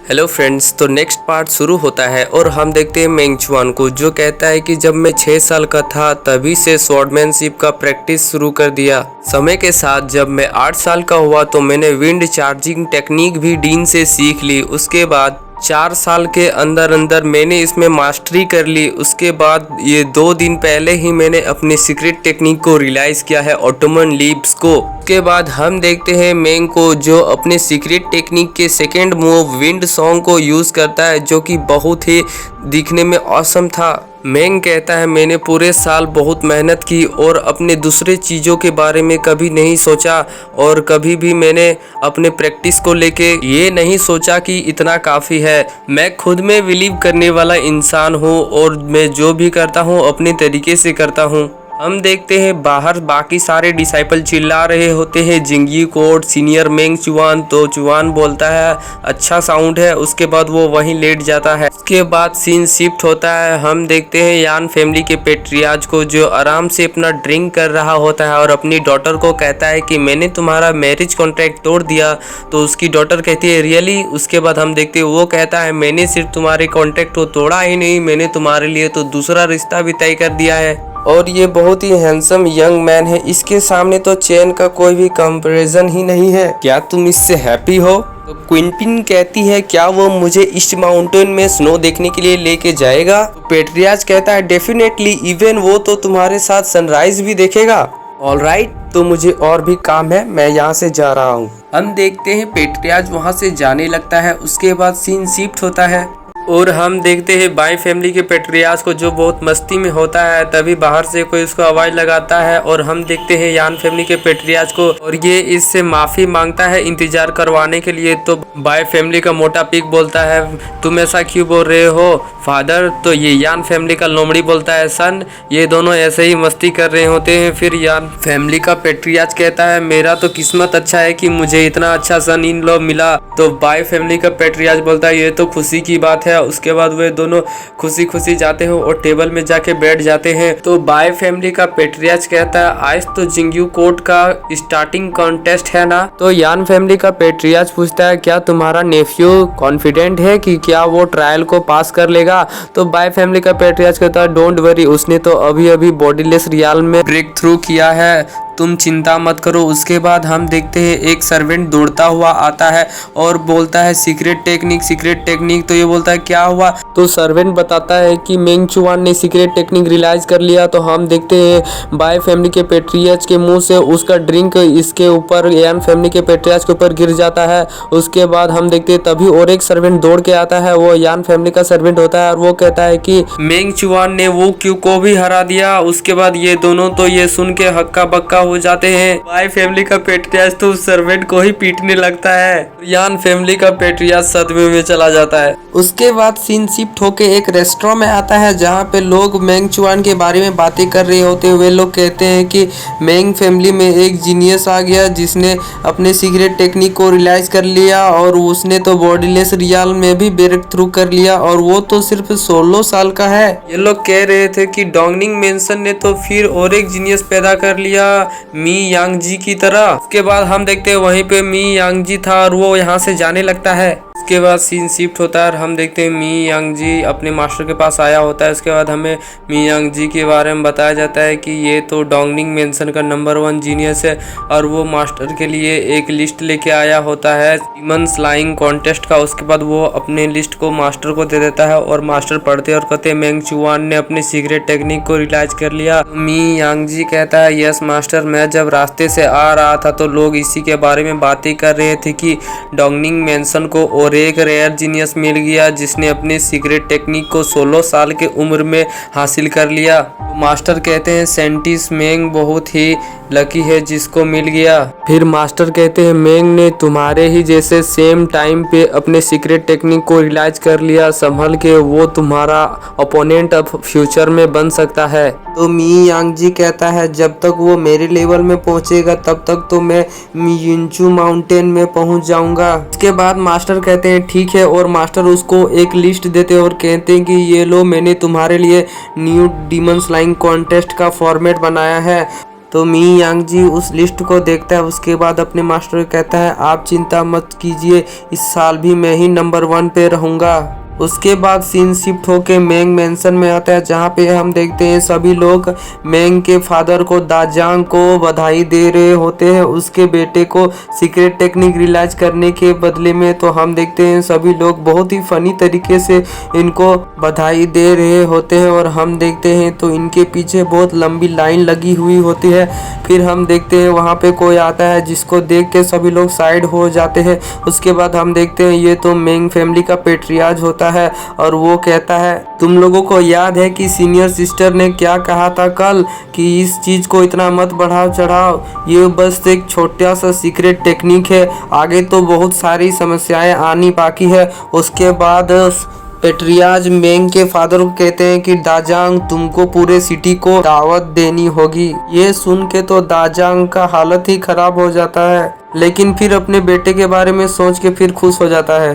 Hello friends, तो next part शुरू होता है और हम देखते हैं मेंग चुआन को, जो कहता है कि जब मैं 6 साल का था तभी से स्वॉर्डमैनशिप का प्रैक्टिस शुरू कर दिया। समय के साथ जब मैं 8 साल का हुआ तो मैंने विंड चार्जिंग टेक्निक भी डीन से सीख ली। उसके बाद 4 साल के अंदर अंदर मैंने इसमें मास्टरी कर ली। उसके बाद ये 2 दिन पहले ही मैंने अपने सीक्रेट टेक्निक को रियलाइज किया है, ऑटोमन लीप्स को। उसके बाद हम देखते हैं मेंग को, जो अपने सीक्रेट टेक्निक के सेकेंड मूव विंड सॉन्ग को यूज करता है, जो कि बहुत ही दिखने में ऑसम था। मेंग कहता है मैंने पूरे साल बहुत मेहनत की और अपने दूसरे चीज़ों के बारे में कभी नहीं सोचा, और कभी भी मैंने अपने प्रैक्टिस को लेके ये नहीं सोचा कि इतना काफ़ी है। मैं खुद में बिलीव करने वाला इंसान हूँ और मैं जो भी करता हूँ अपने तरीके से करता हूँ। हम देखते हैं बाहर बाकी सारे डिसाइपल चिल्ला रहे होते हैं जिंगी कोड सीनियर मेंग चुआन। तो चुआन बोलता है अच्छा साउंड है, उसके बाद वो वहीं लेट जाता है। उसके बाद सीन शिफ्ट होता है। हम देखते हैं यान फैमिली के पेट्रियाज को, जो आराम से अपना ड्रिंक कर रहा होता है और अपनी डॉटर को कहता है कि मैंने तुम्हारा मैरिज कॉन्ट्रैक्ट तोड़ दिया। तो उसकी डॉटर कहती है रियली। उसके बाद हम देखते हैं वो कहता है मैंने सिर्फ तुम्हारे कॉन्ट्रैक्ट को तोड़ा ही नहीं, मैंने तुम्हारे लिए तो दूसरा रिश्ता भी तय कर दिया है। और ये बहुत ही हैंडसम यंग मैन है, इसके सामने तो चैन का कोई भी कंपैरिजन ही नहीं है। क्या तुम इससे हैप्पी हो? तो क्विंटिन कहती है क्या वो मुझे ईस्ट माउंटेन में स्नो देखने के लिए लेके जाएगा? तो पेट्रियाज कहता है डेफिनेटली, इवन वो तो तुम्हारे साथ सनराइज भी देखेगा। ऑलराइट, तो मुझे और भी काम है, मैं यहाँ से जा रहा हूँ। हम देखते हैं पेट्रियाज वहाँ से जाने लगता है। उसके बाद सीन शिफ्ट होता है और हम देखते हैं बाई फैमिली के पेट्रियाज को, जो बहुत मस्ती में होता है। तभी बाहर से कोई उसको आवाज लगाता है और हम देखते हैं यान फैमिली के पेट्रियाज को, और ये इससे माफी मांगता है इंतजार करवाने के लिए। तो बाई फैमिली का मोटा पिक बोलता है तुम ऐसा क्यों बोल रहे हो फादर? तो ये यान फैमिली का लोमड़ी बोलता है सन। ये दोनों ऐसे ही मस्ती कर रहे होते हैं। फिर यान फैमिली का पेट्रियाज कहता है मेरा तो किस्मत अच्छा है कि मुझे इतना अच्छा सन इन लॉ मिला। तो बाई फैमिली का पेट्रियाज बोलता है ये तो खुशी की बात है। उसके बाद वे दोनों खुशी खुशी जाते हैं और टेबल में जाके बैठ जाते हैं। तो बाय फैमिली का पेट्रियाज कहता है आज तो जिंग्यू कोर्ट का स्टार्टिंग कॉन्टेस्ट है ना? तो यान फैमिली का पेट्रियाज पूछता है क्या तुम्हारा नेफ्यू कॉन्फिडेंट है कि क्या वो ट्रायल को पास कर लेगा? तो बाय फैमिली का पेट्रियाज कहता है डोंट वरी, उसने तो अभी अभी बॉडीलेस रियल में ब्रेक थ्रू किया है, तुम चिंता मत करो। उसके बाद हम देखते हैं एक सर्वेंट दौड़ता हुआ आता है और बोलता है सीक्रेट टेक्निक सीक्रेट टेक्निक। तो ये बोलता है क्या हुआ? तो सर्वेंट बताता है कि मेंग चुआन ने सीक्रेट टेक्निक रियलाइज कर लिया। तो हम देखते हैं बाय फैमिली के पेट्रियाज के मुंह से उसका ड्रिंक इसके ऊपर यान फैमिली के पेट्रियाज के ऊपर गिर जाता है। उसके बाद हम देखते हैं तभी और एक सर्वेंट दौड़ के आता है, वो यान फैमिली का सर्वेंट होता है और वो कहता है कि मेंग चुआन ने वो क्यू को भी हरा दिया। उसके बाद ये दोनों तो ये सुन के हक्का बक्का हो जाते हैं। बाय फैमिली का पेट्रियाज तो उस सर्वेंट को ही पीटने लगता है। यान फैमिली का पेट्रियाज सदमे में चला जाता है। उसके बाद सीन शिफ्ट होके एक रेस्टोरेंट में आता है, जहाँ पे लोग मेंग चुआन के बारे में बातें कर रहे होते हैं। वे लोग कहते हैं कि मेंग फैमिली में एक जीनियस आ गया जिसने अपने सीक्रेट टेक्निक को रियलाइज कर लिया, और उसने तो बॉडीलेस रियल में भी ब्रेक थ्रू कर लिया, और वो तो सिर्फ 16 साल का है। ये लोग कह रहे थे कि डोंगनिंग मेंशन ने तो फिर और एक जीनियस पैदा कर लिया मी यांग जी की तरह। उसके बाद हम देखते हैं वहीं पे मी यांग जी था और वो यहाँ से जाने लगता है। उसके बाद सीन शिफ्ट होता है और हम देखते हैं मी यांग जी अपने मास्टर के पास आया होता है। उसके बाद हमें मी यांग जी के बारे में बताया जाता है कि ये तो डोंगनिंग मेंशन का नंबर 1 जीनियस है, और वो मास्टर के लिए एक लिस्ट लेके आया होता है डीमन स्लाइंग कॉन्टेस्ट का। उसके बाद वो अपने लिस्ट को मास्टर को दे देता है और मास्टर पढ़ते और कहते हैं मेंग चुआन ने अपने सीक्रेट टेक्निक को रियलाइज कर लिया। तो मी यांग जी कहता है यस मास्टर, मैं जब रास्ते से आ रहा था तो लोग इसी के बारे में बातें कर रहे थे कि डोंगनिंग मेंशन को और एक रेयर जीनियस मिल गया जिसने अपने सीक्रेट टेक्निक को 16 साल के उम्र में हासिल कर लिया। तो मास्टर कहते हैं सेंटिस मेंग बहुत ही लकी है जिसको मिल गया। फिर मास्टर कहते हैं मेंग ने तुम्हारे ही जैसे सेम टाइम पे अपने सीक्रेट टेक्निक को रियलाइज कर लिया, संभल के वो तुम्हारा ओपोनेंट अब फ्यूचर में बन सकता है। तो मी यांग जी कहता है जब तक वो मेरे लेवल में पहुंचेगा तब तक तो मैं मियुंचू माउंटेन में पहुंच जाऊंगा। इसके बाद मास्टर कहते हैं ठीक है, और मास्टर उसको एक लिस्ट देते हैं और कहते हैं कि ये लो मैंने तुम्हारे लिए न्यू डीमन स्लाइंग कॉन्टेस्ट का फॉर्मेट बनाया है। तो मी यांग जी उस लिस्ट को देखता है। उसके बाद अपने मास्टर को कहता है आप चिंता मत कीजिए, इस साल भी मैं ही नंबर 1 पे रहूँगा। उसके बाद सीन शिफ्ट होके मेंग मेंशन में आता है, जहाँ पे हम देखते हैं सभी लोग मेंग के फादर को दाजांग को बधाई दे रहे होते हैं उसके बेटे को सीक्रेट टेक्निक रियलाइज करने के बदले में। तो हम देखते हैं सभी लोग बहुत ही फनी तरीके से इनको बधाई दे रहे होते हैं और हम देखते हैं तो इनके पीछे बहुत लंबी लाइन लगी हुई होती है। फिर हम देखते हैं वहाँ पे कोई आता है जिसको देख के सभी लोग साइड हो जाते हैं। उसके बाद हम देखते हैं ये तो मेंग फैमिली का पेट्रियार्च होता है और वो कहता है तुम लोगों को याद है कि सीनियर सिस्टर ने क्या कहा था कल कि इस चीज को इतना मत बढ़ाओ चढ़ाओ, ये बस एक छोटा सा सीक्रेट टेक्निक है, आगे तो बहुत सारी समस्याएं आनी बाकी है। उसके बाद पेट्रियार्च मेंग के फादर को कहते हैं कि दाजांग तुमको पूरे सिटी को दावत देनी होगी। ये सुन के तो दाजांग का हालत ही खराब हो जाता है, लेकिन फिर अपने बेटे के बारे में सोच के फिर खुश हो जाता है।